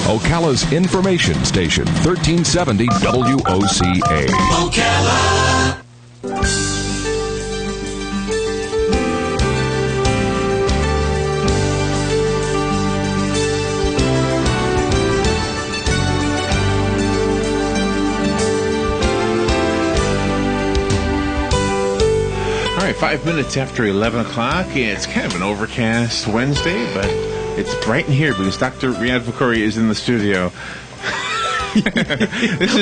Ocala's information station, 1370 WOCA. Ocala. All right, 5 minutes after 11 o'clock. It's kind of an overcast Wednesday, but it's bright in here because Dr. Riadh Fakhoury is in the studio.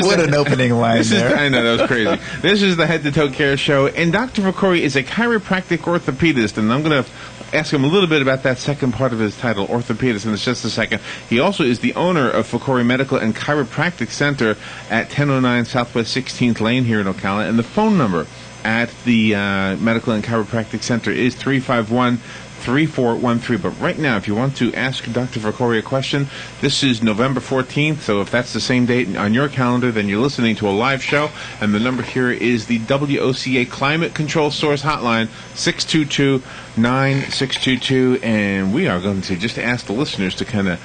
What an opening line there. I know, that was crazy. This is the Head to Toe Care Show, and Dr. Fakhoury is a chiropractic orthopedist, and I'm going to ask him a little bit about that second part of his title, orthopedist, in just a second. He also is the owner of Fakhoury Medical and Chiropractic Center at 1009 Southwest 16th Lane here in Ocala, and the phone number at the Medical and Chiropractic Center is 351-3413. But right now, if you want to ask Dr. Fakhoury a question, this is November 14th, so if that's the same date on your calendar, then you're listening to a live show, and the number here is the WOCA Climate Control Source Hotline, 622-9622, and we are going to just ask the listeners to kind of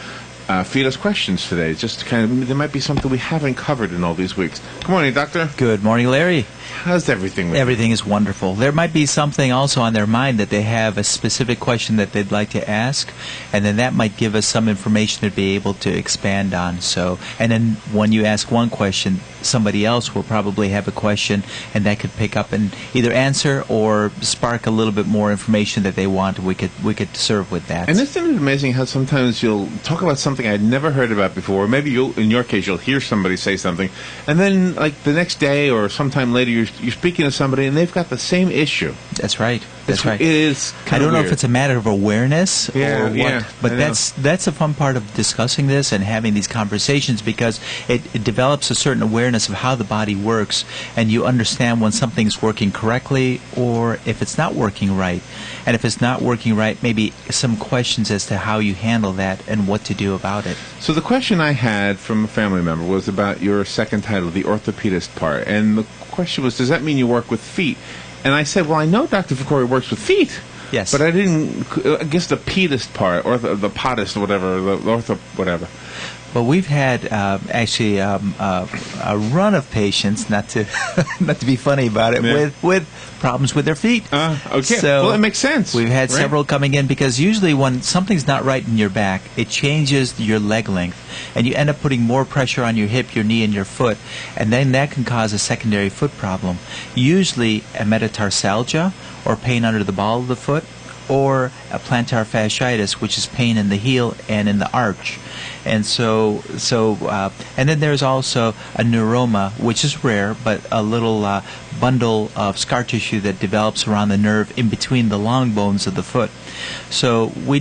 feed us questions today. Just to kind of, there might be something we haven't covered in all these weeks. Good morning, Doctor. Good morning, Larry. How's everything with Everything is wonderful. There might be something also on their mind that they have a specific question that they'd like to ask, and then that might give us some information to be able to expand on. So, and then when you ask one question, somebody else will probably have a question, and that could pick up and either answer or spark a little bit more information that they want. We could serve with that. And isn't it amazing how sometimes you'll talk about something I'd never heard about before? Maybe in your case, you'll hear somebody say something, and then like the next day or sometime later, you're speaking to somebody, and they've got the same issue. That's right. That's right. It is. I don't know weird. if it's a matter of awareness or what, yeah, but that's a fun part of discussing this and having these conversations, because it develops a certain awareness of how the body works, and you understand when something's working correctly or if it's not working right. And if it's not working right, maybe some questions as to how you handle that and what to do about it. So the question I had from a family member was about your second title, the orthopedist part, and the question was, does that mean you work with feet? And I said, well, I know Dr. Fakhoury works with feet. Yes. But I guess the pedist part, or the podist, or whatever, the ortho, whatever. Well, we've had actually a run of patients, not to not to be funny about it, with problems with their feet. Okay, so well, it makes sense. We've had several coming in because usually when something's not right in your back, it changes your leg length, and you end up putting more pressure on your hip, your knee, and your foot, and then that can cause a secondary foot problem. Usually a metatarsalgia, or pain under the ball of the foot, or a plantar fasciitis, which is pain in the heel and in the arch. And and then there's also a neuroma, which is rare, but a little bundle of scar tissue that develops around the nerve in between the long bones of the foot. So we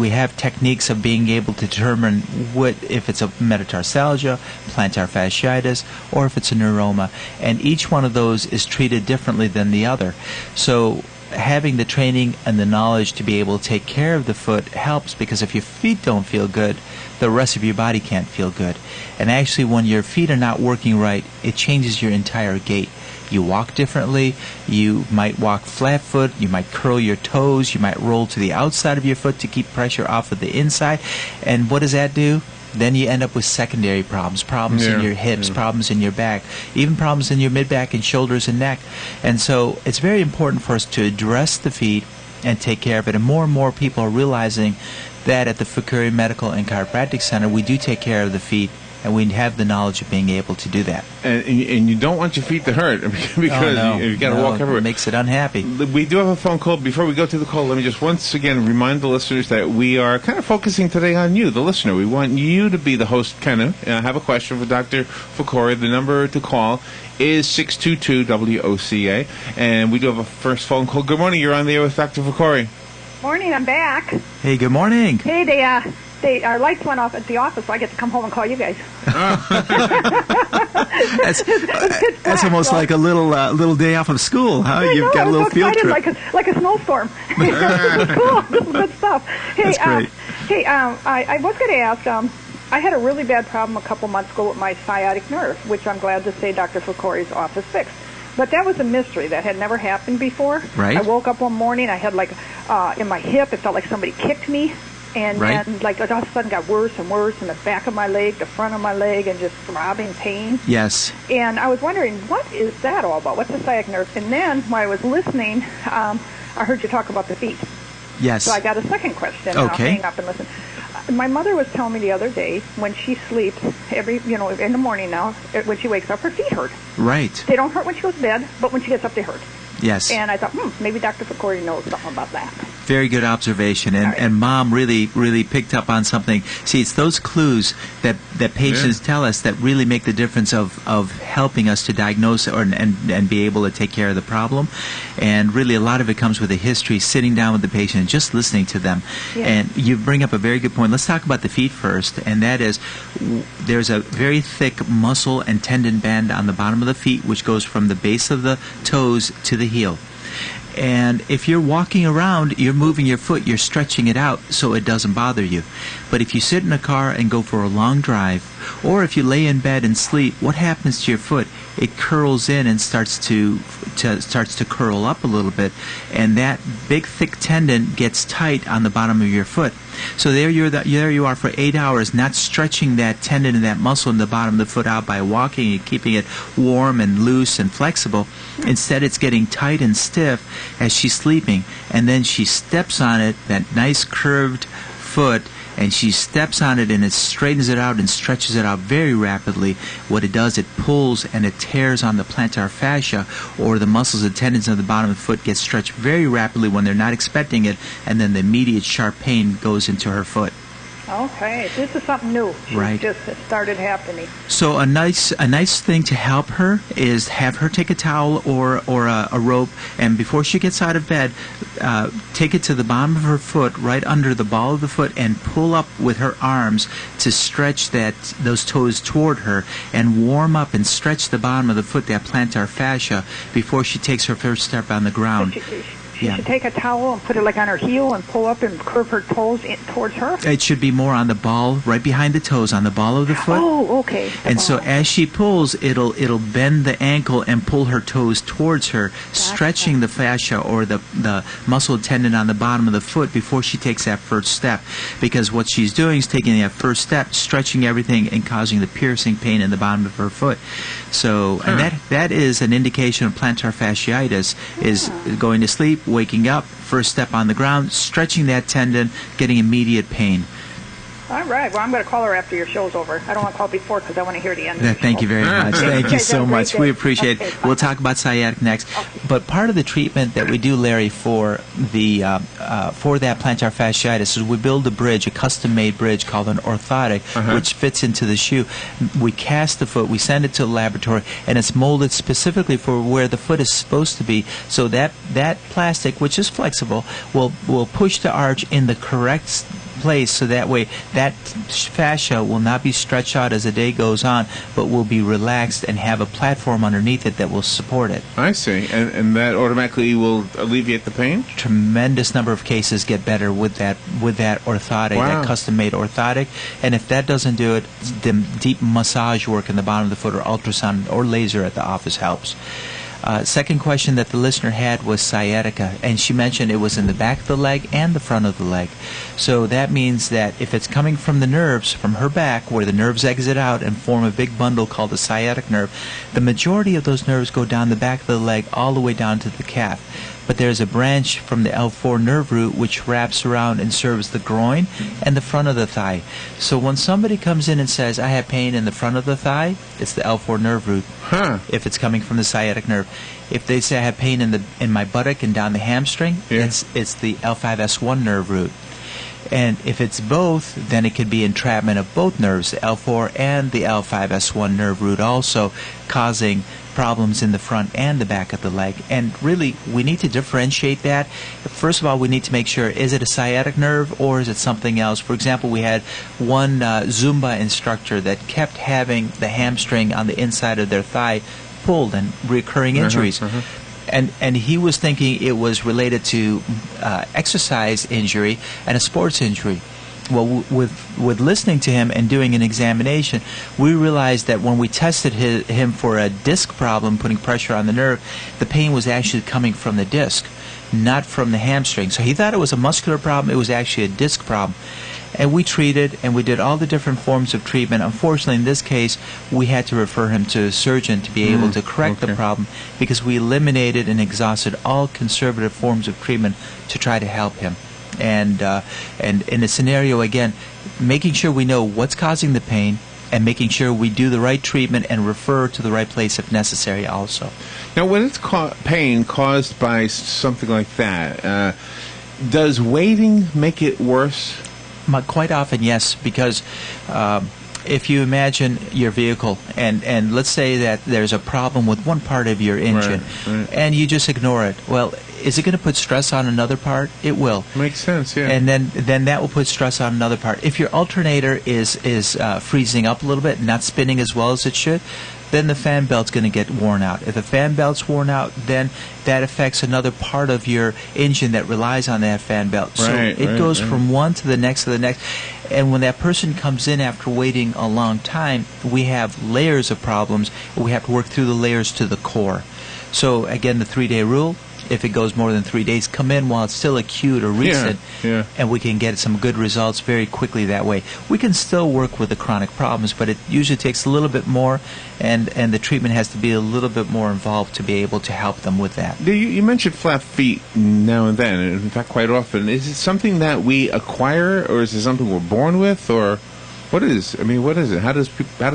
have techniques of being able to determine if it's a metatarsalgia, plantar fasciitis, or if it's a neuroma. And each one of those is treated differently than the other. So having the training and the knowledge to be able to take care of the foot helps, because if your feet don't feel good, the rest of your body can't feel good. And actually, when your feet are not working right, it changes your entire gait. You walk differently, you might walk flat foot, you might curl your toes, you might roll to the outside of your foot to keep pressure off of the inside. And what does that do? Then you end up with secondary problems in your hips, problems in your back, even problems in your mid-back and shoulders and neck. And so it's very important for us to address the feet and take care of it. And more people are realizing that at the Fakhoury Medical and Chiropractic Center, we do take care of the feet, and we have the knowledge of being able to do that. And you don't want your feet to hurt because you've got to walk everywhere. It makes it unhappy. We do have a phone call. Before we go to the call, let me just once again remind the listeners that we are kind of focusing today on you, the listener. We want you to be the host, kind of. Have a question for Dr. Fakhoury. The number to call is 622-WOCA. And we do have a first phone call. Good morning. You're on the air with Dr. Fakhoury. Morning. I'm back. Hey, good morning. Hey, our lights went off at the office, so I get to come home and call you guys. That's almost like a little day off of school, huh? You've got a little field trip. Like a snowstorm. This is cool. This is good stuff. Hey, that's great. I was going to ask, I had a really bad problem a couple months ago with my sciatic nerve, which I'm glad to say Dr. Fakhoury's office fixed. But that was a mystery. That had never happened before. Right. I woke up one morning, I had in my hip, it felt like somebody kicked me. And Right. then, like, it all of a sudden got worse and worse in the back of my leg, the front of my leg, and just throbbing pain. Yes. And I was wondering, what is that all about? What's the sciatic nerve? And then, while I was listening, I heard you talk about the feet. Yes. So I got a second question. And Okay. I'll hang up and listen. My mother was telling me the other day, when she sleeps, in the morning now, when she wakes up, her feet hurt. Right. They don't hurt when she goes to bed, but when she gets up, they hurt. Yes. And I thought, maybe Dr. Fakhoury knows something about that. Very good observation, and, All right. and Mom really picked up on something. See, it's those clues that patients tell us that really make the difference of helping us to diagnose and be able to take care of the problem. And really, a lot of it comes with a history, sitting down with the patient and just listening to them. Yeah. And you bring up a very good point. Let's talk about the feet first, and that is there's a very thick muscle and tendon band on the bottom of the feet, which goes from the base of the toes to the heel. And if you're walking around, you're moving your foot, you're stretching it out so it doesn't bother you. But if you sit in a car and go for a long drive, or if you lay in bed and sleep, what happens to your foot? It curls in and starts to curl up a little bit, and that big thick tendon gets tight on the bottom of your foot. So there you are for 8 hours, not stretching that tendon and that muscle in the bottom of the foot out by walking and keeping it warm and loose and flexible. Instead, it's getting tight and stiff as she's sleeping, and then she steps on it, that nice curved foot, and she steps on it and it straightens it out and stretches it out very rapidly. What it does, it pulls and it tears on the plantar fascia, or the muscles and tendons of the bottom of the foot get stretched very rapidly when they're not expecting it, and then the immediate sharp pain goes into her foot. Okay, this is something new. Right. Just started happening. So a nice thing to help her is have her take a towel or a rope, and before she gets out of bed, take it to the bottom of her foot, right under the ball of the foot, and pull up with her arms to stretch those toes toward her, and warm up and stretch the bottom of the foot, that plantar fascia, before she takes her first step on the ground. She should take a towel and put it like on her heel and pull up and curve her toes towards her? It should be more on the ball, right behind the toes, on the ball of the foot. Oh, okay. And so as she pulls, it'll bend the ankle and pull her toes towards her, stretching the fascia or the muscle tendon on the bottom of the foot before she takes that first step. Because what she's doing is taking that first step, stretching everything, and causing the piercing pain in the bottom of her foot. So, and that is an indication of plantar fasciitis, is going to sleep, waking up, first step on the ground, stretching that tendon, getting immediate pain. All right. Well, I'm going to call her after your show's over. I don't want to call before because I want to hear the end of the Thank show. you very much. Thank you guys so have a great much. day. We appreciate Okay, it. bye. We'll talk about sciatic next. But part of the treatment that we do, Larry, for the for that plantar fasciitis is we build a bridge, a custom-made bridge called an orthotic, which fits into the shoe. We cast the foot, we send it to the laboratory, and it's molded specifically for where the foot is supposed to be. So that plastic, which is flexible, will push the arch in the correct place, so that way that fascia will not be stretched out as the day goes on, but will be relaxed and have a platform underneath it that will support it. I see. And that automatically will alleviate the pain? Tremendous number of cases get better with that orthotic, Wow. that custom-made orthotic. And if that doesn't do it, the deep massage work in the bottom of the foot, or ultrasound or laser at the office helps. Second question that the listener had was sciatica, and she mentioned it was in the back of the leg and the front of the leg. So that means that if it's coming from the nerves, from her back, where the nerves exit out and form a big bundle called the sciatic nerve, the majority of those nerves go down the back of the leg all the way down to the calf. But there's a branch from the L4 nerve root which wraps around and serves the groin and the front of the thigh. So when somebody comes in and says, I have pain in the front of the thigh, it's the L4 nerve root. If it's coming from the sciatic nerve. If they say I have pain in my buttock and down the hamstring, it's the L5S1 nerve root. And if it's both, then it could be entrapment of both nerves, the L4 and the L5S1 nerve root, also causing problems in the front and the back of the leg. And really, we need to differentiate that. First of all, we need to make sure, is it a sciatic nerve or is it something else? For example, we had one Zumba instructor that kept having the hamstring on the inside of their thigh pulled, and recurring injuries. And he was thinking it was related to exercise injury and a sports injury. Well, with listening to him and doing an examination, we realized that when we tested him for a disc problem, putting pressure on the nerve, the pain was actually coming from the disc. not from the hamstring. So he thought it was a muscular problem. It was actually a disc problem. And we treated, and we did all the different forms of treatment. Unfortunately, in this case, we had to refer him to a surgeon to be able to correct the problem, because we eliminated and exhausted all conservative forms of treatment to try to help him. And in a scenario, again, making sure we know what's causing the pain, and making sure we do the right treatment and refer to the right place if necessary also. Now, when it's pain caused by something like that, does waiting make it worse? Quite often, yes, because if you imagine your vehicle, and let's say that there's a problem with one part of your engine, and you just ignore it, well, is it going to put stress on another part? It will. Makes sense, yeah. And then that will put stress on another part. If your alternator is freezing up a little bit, not spinning as well as it should, then the fan belt's going to get worn out. If the fan belt's worn out, then that affects another part of your engine that relies on that fan belt. So it goes from one to the next to the next. And when that person comes in after waiting a long time, we have layers of problems. We have to work through the layers to the core. So again, the 3-day rule. If it goes more than 3 days, come in while it's still acute or recent, and we can get some good results very quickly that way. We can still work with the chronic problems, but it usually takes a little bit more, and the treatment has to be a little bit more involved to be able to help them with that. You mentioned flat feet now and then, and in fact quite often. Is it something that we acquire, or is it something we're born with, or what is? I mean, what is it? How does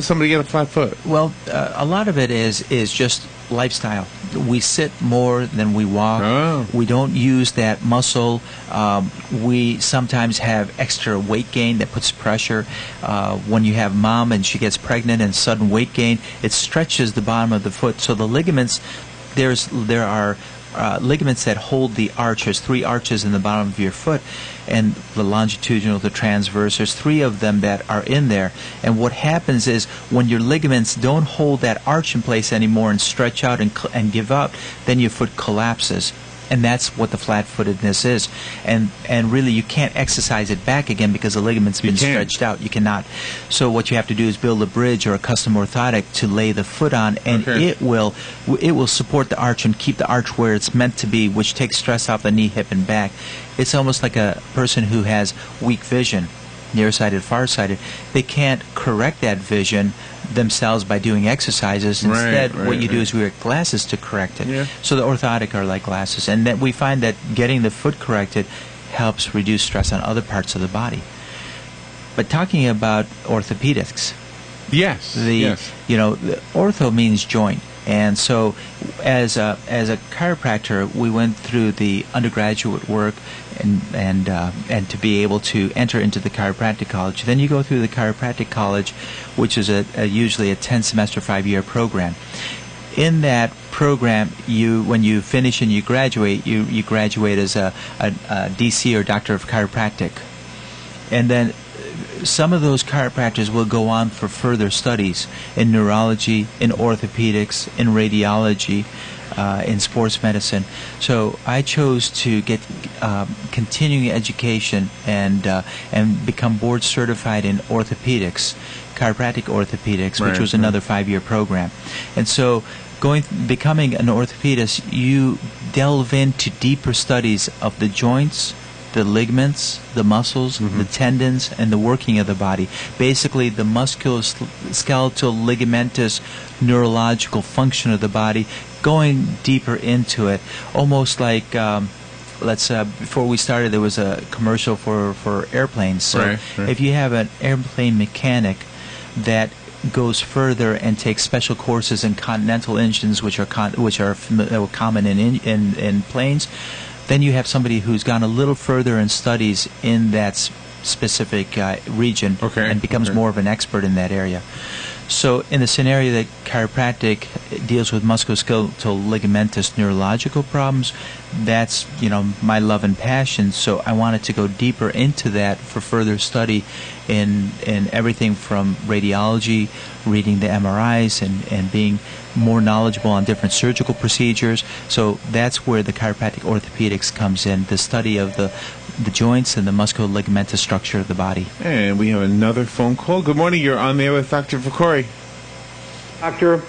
somebody get a flat foot? Well, a lot of it is just lifestyle. We sit more than we walk. We don't use that muscle. We sometimes have extra weight gain that puts pressure. When you have mom and she gets pregnant and sudden weight gain, it stretches the bottom of the foot. So the ligaments, there are ligaments that hold the arch. There's 3 arches in the bottom of your foot, and the longitudinal, the transverse. There's 3 of them that are in there. And what happens is when your ligaments don't hold that arch in place anymore and stretch out and give up, then your foot collapses. And that's what the flat-footedness is. And really, you can't exercise it back again because the ligament's been stretched out. You cannot. So what you have to do is build a bridge or a custom orthotic to lay the foot on, and it will support the arch and keep the arch where it's meant to be, which takes stress off the knee, hip, and back. It's almost like a person who has weak vision, nearsighted, farsighted. They can't correct that vision themselves by doing exercises. Instead, what you do is wear glasses to correct it. So the orthotic are like glasses, and that we find that getting the foot corrected helps reduce stress on other parts of the body. But talking about orthopedics, you know, the ortho means joint. And so as a chiropractor, we went through the undergraduate work and to be able to enter into the chiropractic college. Then you go through the chiropractic college, which is usually a 10-semester, 5-year program. In that program, when you finish and you graduate, you graduate as a DC or Doctor of Chiropractic. And then some of those chiropractors will go on for further studies in neurology, in orthopedics, in radiology, in sports medicine. So I chose to get continuing education and become board certified in orthopedics, chiropractic orthopedics, which was another 5-year program. And so becoming an orthopedist, you delve into deeper studies of the joints, the ligaments, the muscles, the tendons, and the working of the body. Basically, the musculoskeletal, ligamentous, neurological function of the body, going deeper into it. Almost like, before we started, there was a commercial for airplanes. So if you have an airplane mechanic that goes further and takes special courses in continental engines, which are common in planes, then you have somebody who's gone a little further in studies in that specific region and becomes more of an expert in that area. So in the scenario that chiropractic deals with musculoskeletal ligamentous neurological problems, that's, my love and passion. So I wanted to go deeper into that for further study in everything from radiology, reading the MRIs, and being more knowledgeable on different surgical procedures. So that's where the chiropractic orthopedics comes in, the study of the joints and the musculo-ligamentous structure of the body. And we have another phone call. Good morning. You're on the air with Dr. Fakhoury. Doctor,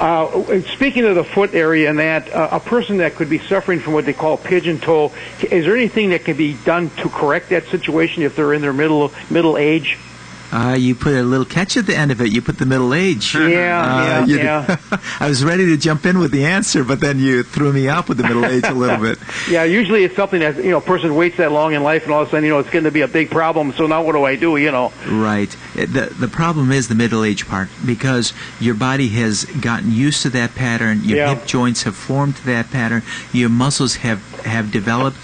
Speaking of the foot area and that, a person that could be suffering from what they call pigeon toe, is there anything that can be done to correct that situation if they're in their middle age? You put a little catch at the end of it. You put the middle age. Yeah. I was ready to jump in with the answer, but then you threw me off with the middle age a little bit. Yeah, usually it's something that, a person waits that long in life and all of a sudden, it's going to be a big problem. So now what do I do, Right. The problem is the middle age part, because your body has gotten used to that pattern. Your hip joints have formed to that pattern. Your muscles have developed,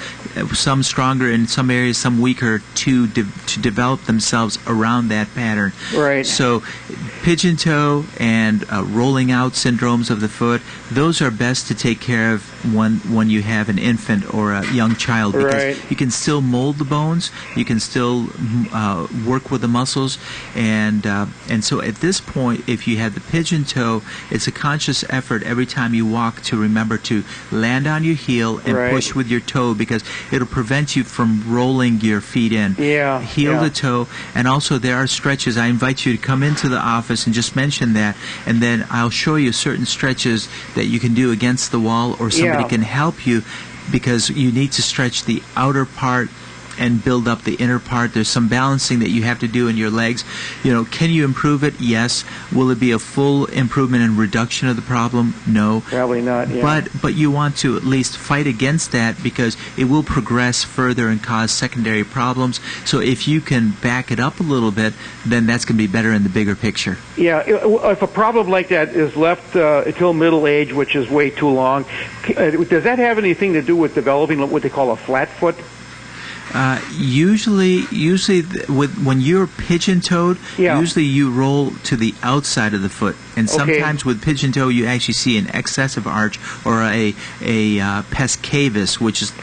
some stronger in some areas, some weaker, to develop themselves around that pattern. Right. So pigeon toe and rolling out syndromes of the foot, those are best to take care of when you have an infant or a young child, because you can still mold the bones, you can still work with the muscles, and so at this point, if you have the pigeon toe, it's a conscious effort every time you walk to remember to land on your heel and push with your toe, because it'll prevent you from rolling your feet in. Heel to toe, and also there are stretches. I invite you to come into the office and just mention that, and then I'll show you certain stretches that you can do against the wall, or somebody can help you, because you need to stretch the outer part and build up the inner part. There's some balancing that you have to do in your legs. Can you improve it? Yes. Will it be a full improvement and reduction of the problem? No. Probably not, yeah. But you want to at least fight against that, because it will progress further and cause secondary problems. So if you can back it up a little bit, then that's going to be better in the bigger picture. Yeah, if a problem like that is left until middle age, which is way too long, does that have anything to do with developing what they call a flat foot? Usually, when you're pigeon-toed, usually you roll to the outside of the foot, and sometimes with pigeon toe, you actually see an excessive arch or a pes cavus, which is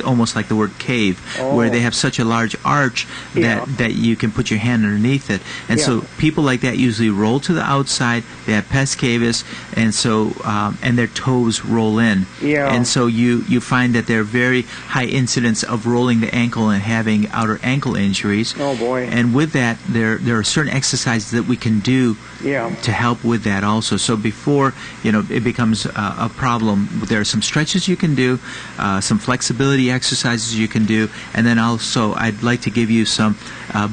almost like the word cave, where they have such a large arch that you can put your hand underneath it, and so people like that usually roll to the outside. They have pes cavus, and so and their toes roll in, and so you find that there are very high incidence of rolling the ankle and having outer ankle injuries. Oh boy! And with that, there are certain exercises that we can do to help with that also. So before it becomes a problem, there are some stretches you can do, some flexibility exercises you can do, and then also I'd like to give you some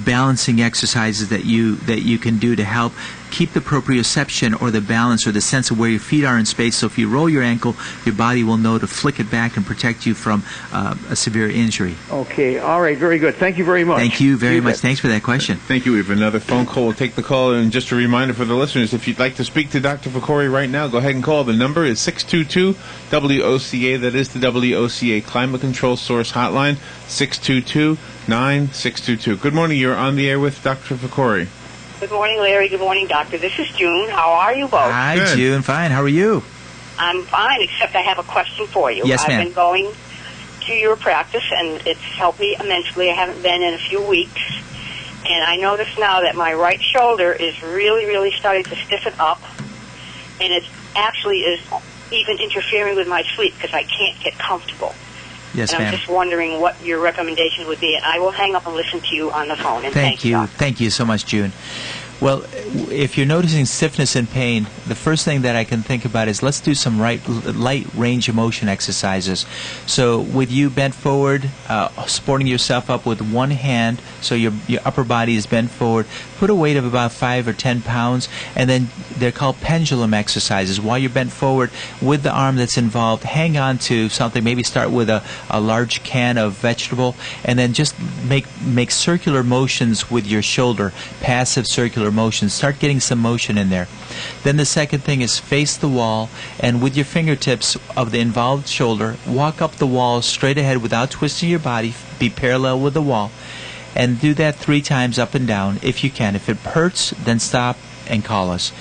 balancing exercises that you can do to help keep the proprioception, or the balance, or the sense of where your feet are in space. So if you roll your ankle, your body will know to flick it back and protect you from a severe injury. Okay, all right, very good. Thank you very much. Thank you very much. Thanks for that question. Thank you. We have another phone call. We'll take the call, and just a reminder for the listeners, if you'd like to speak to Dr. Fakhoury right now, go ahead and call. The number is 622-WOCA. That is the WOCA Climate Control Source Hotline, 622-9622. Good morning. You're on the air with Dr. Fakhoury. Good morning, Larry. Good morning, Doctor. This is June. How are you both? Hi, Good. June. Fine. How are you? I'm fine, except I have a question for you. Yes, ma'am. I've been going to your practice, and it's helped me immensely. I haven't been in a few weeks, and I notice now that my right shoulder is really, really starting to stiffen up, and it actually is even interfering with my sleep because I can't get comfortable. Yes, and ma'am. I'm just wondering what your recommendation would be, and I will hang up and listen to you on the phone. And thank you. Thank you so much, June. Well, if you're noticing stiffness and pain, the first thing that I can think about is let's do some light range of motion exercises. So with you bent forward, supporting yourself up with one hand, so your upper body is bent forward, put a weight of about 5 or 10 pounds, and then they're called pendulum exercises. While you're bent forward, with the arm that's involved, hang on to something, maybe start with a large can of vegetable, and then just make circular motions with your shoulder, passive circular motion. Start getting some motion in there. Then the second thing is face the wall, and with your fingertips of the involved shoulder, walk up the wall straight ahead without twisting your body. Be parallel with the wall, and do that 3 times up and down if you can. If it hurts, then stop and call us.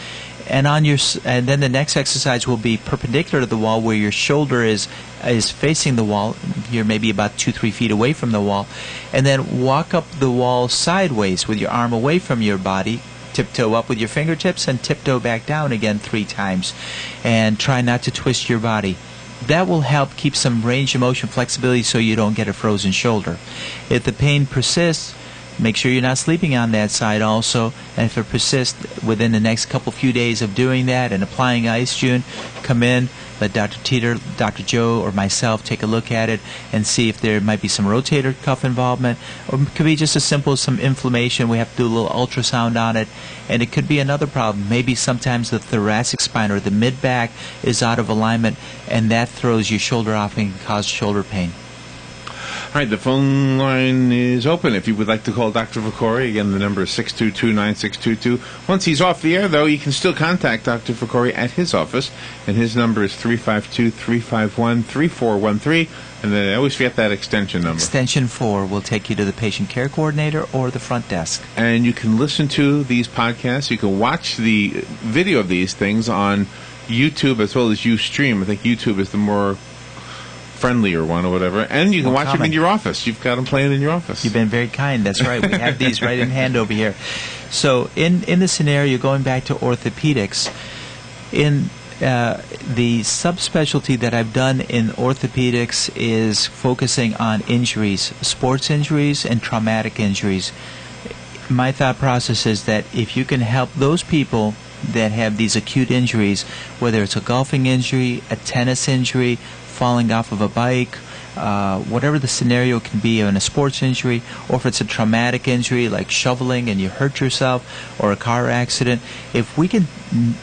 And then the next exercise will be perpendicular to the wall, where your shoulder is facing the wall. You're maybe about 2-3 feet away from the wall, and then walk up the wall sideways with your arm away from your body. Tiptoe up with your fingertips and tiptoe back down again 3 times, and try not to twist your body. That will help keep some range of motion flexibility so you don't get a frozen shoulder. If the pain persists, Make sure you're not sleeping on that side also. And if it persists within the next few days of doing that and applying ice, June, come in, let Dr. Teeter, Dr. Joe, or myself take a look at it and see if there might be some rotator cuff involvement, or it could be just as simple as some inflammation. We have to do a little ultrasound on it, and it could be another problem. Maybe sometimes the thoracic spine or the mid-back is out of alignment, and that throws your shoulder off and can cause shoulder pain. All right, the phone line is open. If you would like to call Dr. Fakhoury, again, the number is 622-9622. Once he's off the air, though, you can still contact Dr. Fakhoury at his office, and his number is 352-351-3413. And then I always forget that extension number. Extension 4 will take you to the patient care coordinator or the front desk. And you can listen to these podcasts. You can watch the video of these things on YouTube as well as Ustream. I think YouTube is the more friendlier one or whatever, and you can watch them in your office. You've got them playing in your office. You've been very kind. That's right. We have these right in hand over here. So in the scenario, going back to orthopedics, in the subspecialty that I've done in orthopedics is focusing on injuries, sports injuries and traumatic injuries. My thought process is that if you can help those people that have these acute injuries, whether it's a golfing injury, a tennis injury, falling off of a bike, whatever the scenario can be in a sports injury, or if it's a traumatic injury like shoveling and you hurt yourself, or a car accident, if we can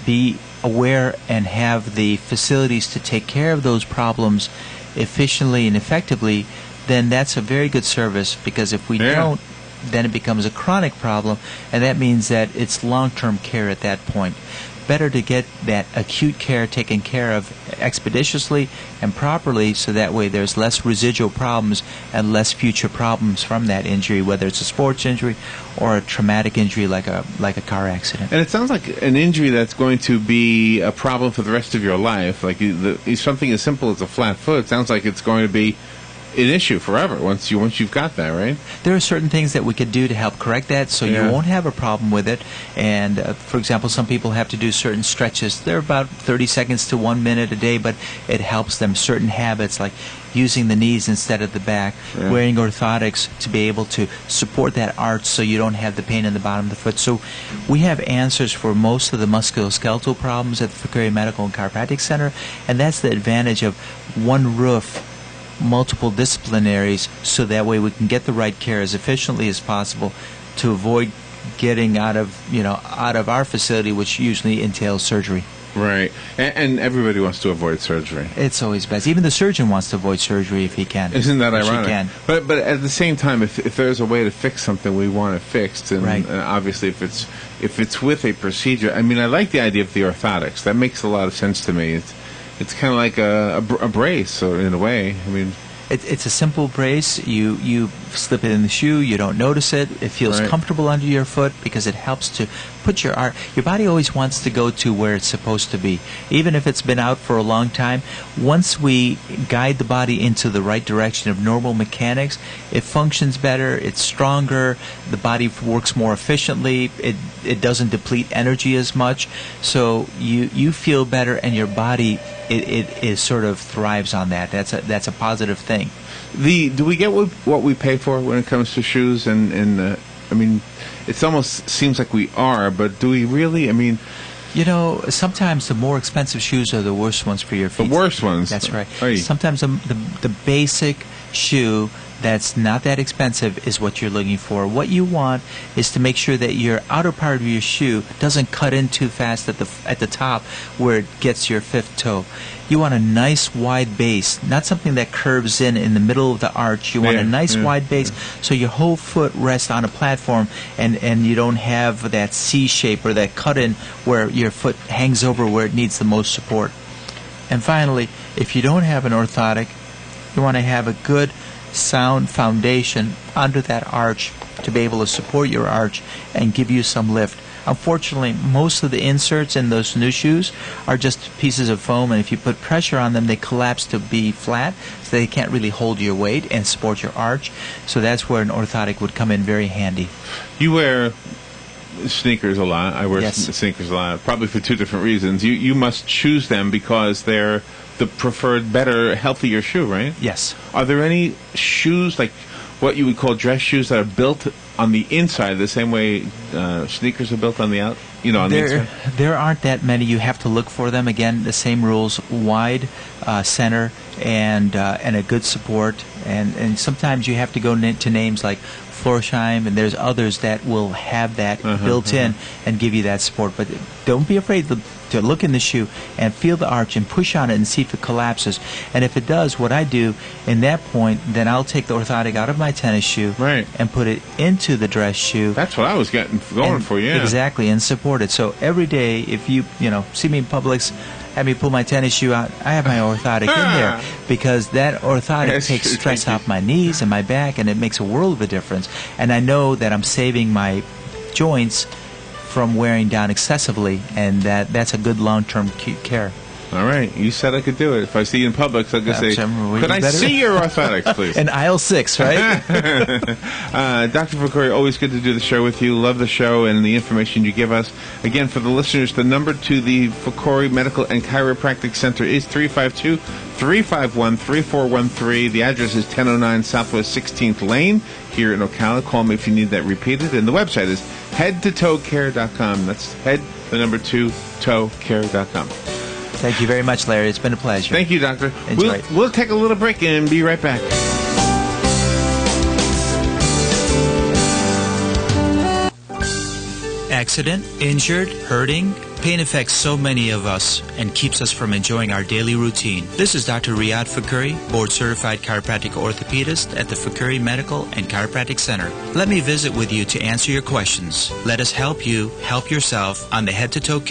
be aware and have the facilities to take care of those problems efficiently and effectively, then that's a very good service, because if we don't, then it becomes a chronic problem, and that means that it's long-term care at that point. Better to get that acute care taken care of expeditiously and properly, so that way there's less residual problems and less future problems from that injury, whether it's a sports injury or a traumatic injury like a car accident. And it sounds like an injury that's going to be a problem for the rest of your life. Like something as simple as a flat foot, it sounds like it's going to be an issue forever once you've got that, right? There are certain things that we could do to help correct that, so you won't have a problem with it. And for example, some people have to do certain stretches. They're about 30 seconds to 1 minute a day, but it helps them. Certain habits like using the knees instead of the back, wearing orthotics to be able to support that arch so you don't have the pain in the bottom of the foot. So we have answers for most of the musculoskeletal problems at the Fakhoury Medical and Chiropractic Center, and that's the advantage of one roof, multiple disciplinaries, so that way we can get the right care as efficiently as possible to avoid getting out of our facility, which usually entails surgery. Right. And everybody wants to avoid surgery. It's always best. Even the surgeon wants to avoid surgery if he can. Isn't that ironic? She can. But at the same time, if there's a way to fix something, we want it fixed. And, right. And obviously, if it's with a procedure, I mean, I like the idea of the orthotics. That makes a lot of sense to me. It's kind of like a brace, or in a way. I mean, it's a simple brace. You slip it in the shoe. You don't notice it. It feels comfortable under your foot because it helps to put your body always wants to go to where it's supposed to be, even if it's been out for a long time. Once we guide the body into the right direction of normal mechanics, it functions better. It's stronger. The body works more efficiently. It doesn't deplete energy as much. So you feel better, and your body it sort of thrives on that. That's a positive thing. Do we get what we pay for when it comes to shoes? And I mean, it almost seems like we are, but do we really? I mean, sometimes the more expensive shoes are the worst ones for your feet. The worst ones. That's right. Aye. Sometimes the basic shoe that's not that expensive is what you're looking for. What you want is to make sure that your outer part of your shoe doesn't cut in too fast at the top where it gets your fifth toe. You want a nice wide base, not something that curves in the middle of the arch. You want a nice wide base so your whole foot rests on a platform, and you don't have that C shape or that cut in where your foot hangs over where it needs the most support. And finally, if you don't have an orthotic, you want to have a good sound foundation under that arch to be able to support your arch and give you some lift. Unfortunately, most of the inserts in those new shoes are just pieces of foam, and if you put pressure on them, they collapse to be flat, so they can't really hold your weight and support your arch. So that's where an orthotic would come in very handy. You wear sneakers a lot. I wear sneakers a lot, probably for two different reasons. You must choose them because they're the preferred, better, healthier shoe, right? Yes. Are there any shoes, like what you would call dress shoes, that are built on the inside, the same way sneakers are built on the out? On the inside? There aren't that many. You have to look for them. Again, the same rules: wide center and a good support. And sometimes you have to go to names like Florsheim, and there's others that will have that built in and give you that support. But don't be afraid to look in the shoe and feel the arch and push on it and see if it collapses. And if it does, what I do in that point, then I'll take the orthotic out of my tennis shoe and put it into the dress shoe. That's what I was going for, yeah. Exactly, and support it. So every day, if you see me in Publix, have me pull my tennis shoe out, I have my orthotic in there, because that orthotic takes stress off my knees and my back, and it makes a world of a difference. And I know that I'm saving my joints from wearing down excessively, and that's a good long-term care. All right, you said I could do it. If I see you in Publix, I'll just say, could I see your orthotics, please? In aisle 6, right? Dr. Fakhoury, always good to do the show with you. Love the show and the information you give us. Again, for the listeners, the number to the Fakhoury Medical and Chiropractic Center is 352-351-3413. The address is 1009 Southwest 16th Lane here in Ocala. Call me if you need that repeated. And the website is headtotoecare.com. That's head2toe.com. Thank you very much, Larry. It's been a pleasure. Thank you, Doctor. Enjoy. We'll take a little break and be right back. Accident, injured, hurting. Pain affects so many of us and keeps us from enjoying our daily routine. This is Dr. Riadh Fakhoury, board-certified chiropractic orthopedist at the Fakhoury Medical and Chiropractic Center. Let me visit with you to answer your questions. Let us help you help yourself on the Head to Toe